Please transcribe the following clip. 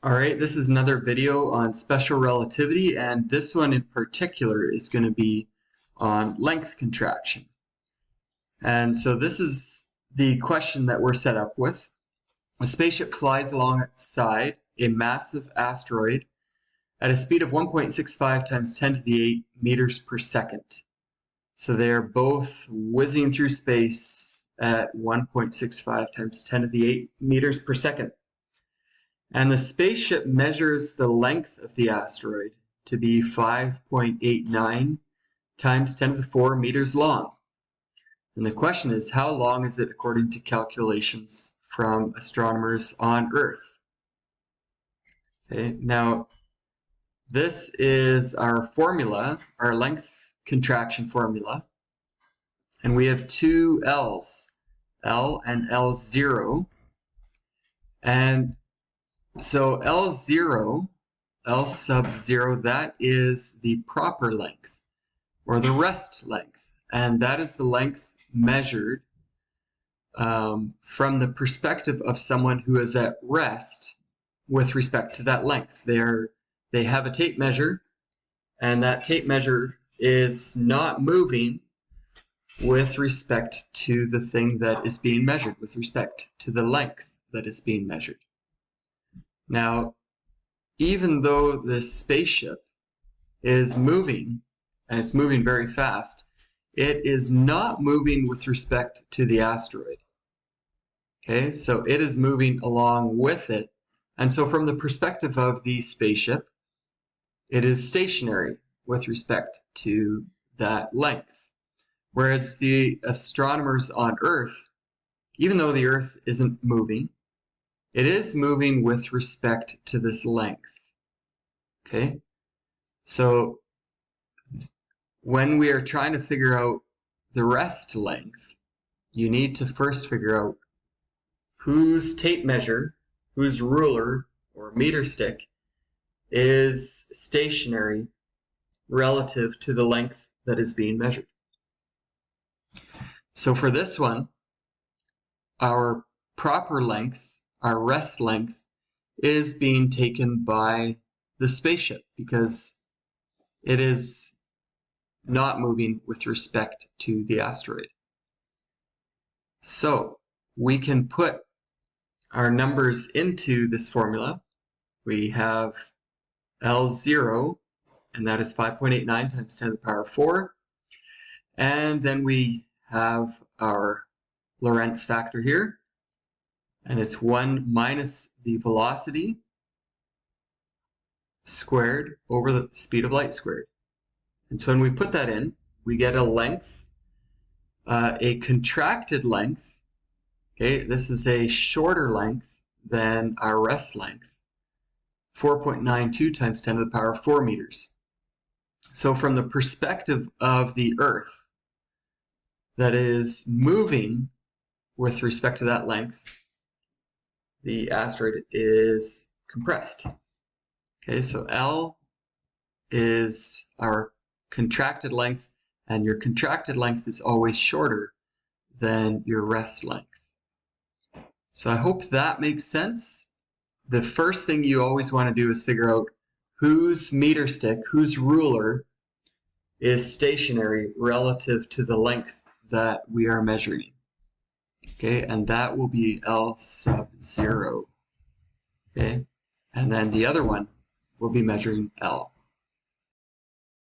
All right, this is another video on special relativity, and this one in particular is going to be on length contraction. And so this is the question that we're set up with. A spaceship flies alongside a massive asteroid at a speed of 1.65 times 10 to the 8 meters per second. So they're both whizzing through space at 1.65 times 10 to the 8 meters per second. And the spaceship measures the length of the asteroid to be 5.89 times 10 to the 4 meters long. And the question is, how long is it according to calculations from astronomers on Earth? Okay, now this is our formula, our length contraction formula. And we have two L's, L and L0. And so L0, L sub 0, that is the proper length, or the rest length. And that is the length measured from the perspective of someone who is at rest with respect to that length. They have a tape measure, and that tape measure is not moving with respect to the thing that is being measured, with respect to the length that is being measured. Now, even though this spaceship is moving, and it's moving very fast, it is not moving with respect to the asteroid. Okay, so it is moving along with it. And so from the perspective of the spaceship, it is stationary with respect to that length. Whereas the astronomers on Earth, even though the Earth isn't moving, it is moving with respect to this length. Okay, so when we are trying to figure out the rest length, you need to first figure out whose tape measure, whose ruler or meter stick is stationary relative to the length that is being measured. So for this one, our proper length, our rest length, is being taken by the spaceship because it is not moving with respect to the asteroid. So we can put our numbers into this formula. We have L0, and that is 5.89 times 10 to the power 4. And then we have our Lorentz factor here, and it's 1 minus the velocity squared over the speed of light squared. And so when we put that in, we get a length, a contracted length. Okay, this is a shorter length than our rest length, 4.92 times 10 to the power 4 meters. So from the perspective of the Earth that is moving with respect to that length, the asteroid is compressed. Okay, so L is our contracted length, and your contracted length is always shorter than your rest length. So I hope that makes sense. The first thing you always want to do is figure out whose meter stick, whose ruler is stationary relative to the length that we are measuring. Okay, and that will be L sub 0. Okay, and then the other one will be measuring L.